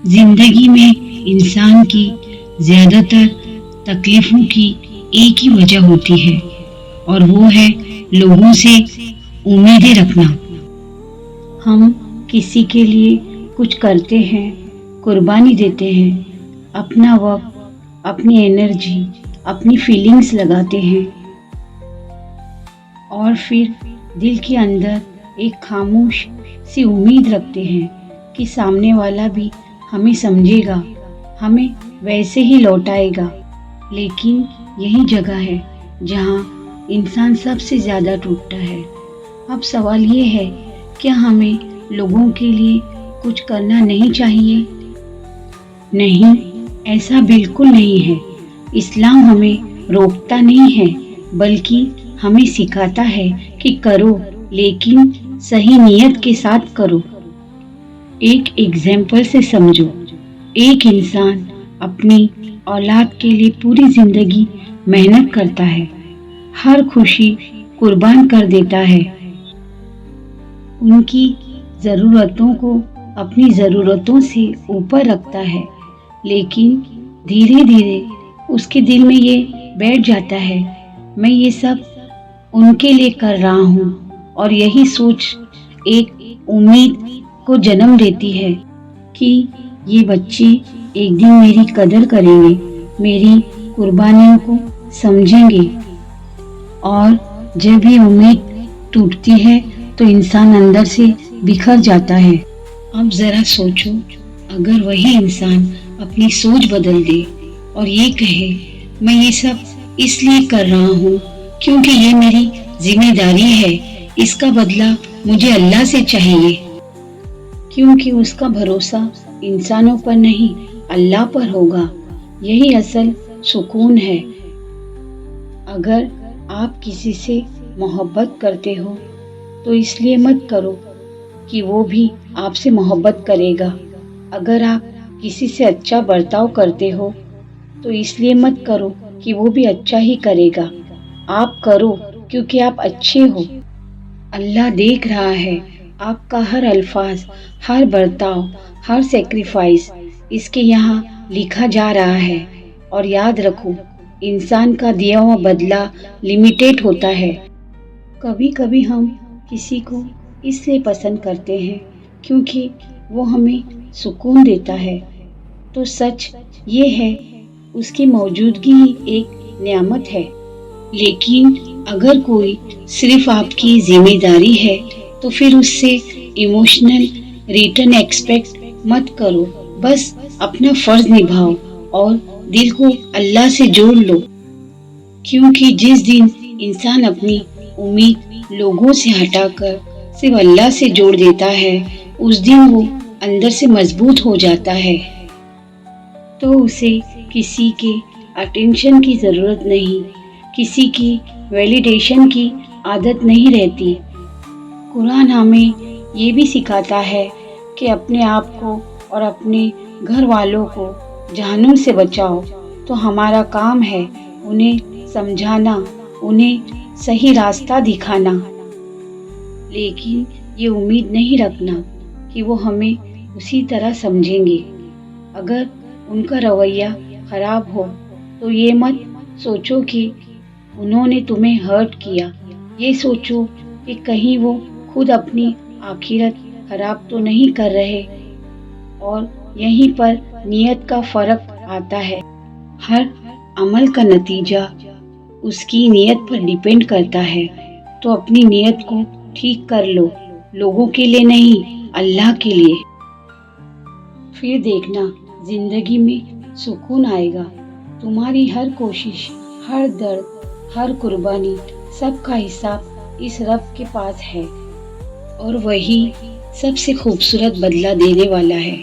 زندگی میں انسان کی زیادہ تر تکلیفوں کی ایک ہی وجہ ہوتی ہے اور وہ ہے لوگوں سے امیدیں رکھنا۔ ہم کسی کے لیے کچھ کرتے ہیں، قربانی دیتے ہیں، اپنا وقت، اپنی انرجی، اپنی فیلنگز لگاتے ہیں اور پھر دل کے اندر ایک خاموش سی امید رکھتے ہیں کہ سامنے والا بھی ہمیں سمجھے گا، ہمیں ویسے ہی لوٹائے گا۔ لیکن یہی جگہ ہے جہاں انسان سب سے زیادہ ٹوٹتا ہے۔ اب سوال یہ ہے، کیا ہمیں لوگوں کے لیے کچھ کرنا نہیں چاہیے؟ نہیں، ایسا بالکل نہیں ہے۔ اسلام ہمیں روکتا نہیں ہے، بلکہ ہمیں سکھاتا ہے کہ کرو، لیکن صحیح نیت کے ساتھ کرو۔ ایک ایگزامپل سے سمجھو۔ ایک انسان اپنی اولاد کے لیے پوری زندگی محنت کرتا ہے، ہر خوشی قربان کر دیتا ہے، ان کی ضرورتوں کو اپنی ضرورتوں سے اوپر رکھتا ہے، لیکن دھیرے دھیرے اس کے دل میں یہ بیٹھ جاتا ہے، میں یہ سب ان کے لیے کر رہا ہوں، اور یہی سوچ ایک امید کو جنم دیتی ہے کہ یہ بچے ایک دن میری قدر کریں گے، میری قربانیوں کو سمجھیں گے۔ اور جب یہ امید ٹوٹتی ہے تو انسان اندر سے بکھر جاتا ہے۔ اب ذرا سوچو، اگر وہی انسان اپنی سوچ بدل دے اور یہ کہے، میں یہ سب اس لیے کر رہا ہوں کیونکہ یہ میری ذمہ داری ہے، اس کا بدلہ مجھے اللہ سے چاہیے، کیونکہ اس کا بھروسہ انسانوں پر نہیں اللہ پر ہوگا۔ یہی اصل سکون ہے۔ اگر آپ کسی سے محبت کرتے ہو تو اس لیے مت کرو کہ وہ بھی آپ سے محبت کرے گا۔ اگر آپ کسی سے اچھا برتاؤ کرتے ہو تو اس لیے مت کرو کہ وہ بھی اچھا ہی کرے گا۔ آپ کرو کیونکہ آپ اچھے ہو۔ اللہ دیکھ رہا ہے آپ کا ہر الفاظ، ہر برتاؤ، ہر سیکریفائس، اس کے یہاں لکھا جا رہا ہے۔ اور یاد رکھو، انسان کا دیا ہوا بدلہ لمیٹیڈ ہوتا ہے۔ کبھی کبھی ہم کسی کو اس لیے پسند کرتے ہیں کیونکہ وہ ہمیں سکون دیتا ہے، تو سچ یہ ہے اس کی موجودگی ہی ایک نعمت ہے۔ لیکن اگر کوئی صرف آپ کی ذمہ داری ہے تو پھر اس سے ایموشنل ریٹرن ایکسپیکٹ مت کرو، بس اپنا فرض نبھاؤ اور دل کو اللہ سے جوڑ لو، کیونکہ جس دن انسان اپنی امید لوگوں سے ہٹا کر صرف اللہ سے جوڑ دیتا ہے، اس دن وہ اندر سے مضبوط ہو جاتا ہے۔ تو اسے کسی کے اٹینشن کی ضرورت نہیں، کسی کی ویلیڈیشن کی عادت نہیں رہتی۔ قرآن ہمیں یہ بھی سکھاتا ہے کہ اپنے آپ کو اور اپنے گھر والوں کو جہنم سے بچاؤ، تو ہمارا کام ہے انہیں سمجھانا، انہیں صحیح راستہ دکھانا، لیکن یہ امید نہیں رکھنا کہ وہ ہمیں اسی طرح سمجھیں گے۔ اگر ان کا رویہ خراب ہو تو یہ مت سوچو کہ انہوں نے تمہیں ہرٹ کیا، یہ سوچو کہ کہیں وہ خود اپنی آخرت خراب تو نہیں کر رہے۔ اور یہیں پر نیت کا فرق آتا ہے۔ ہر عمل کا نتیجہ اس کی نیت پر ڈیپینڈ کرتا ہے، تو اپنی نیت کو ٹھیک کر لو، لوگوں کے لیے نہیں، اللہ کے لیے۔ پھر دیکھنا زندگی میں سکون آئے گا۔ تمہاری ہر کوشش، ہر درد، ہر قربانی، سب کا حساب اس رب کے پاس ہے، اور وہی سب سے خوبصورت بدلہ دینے والا ہے۔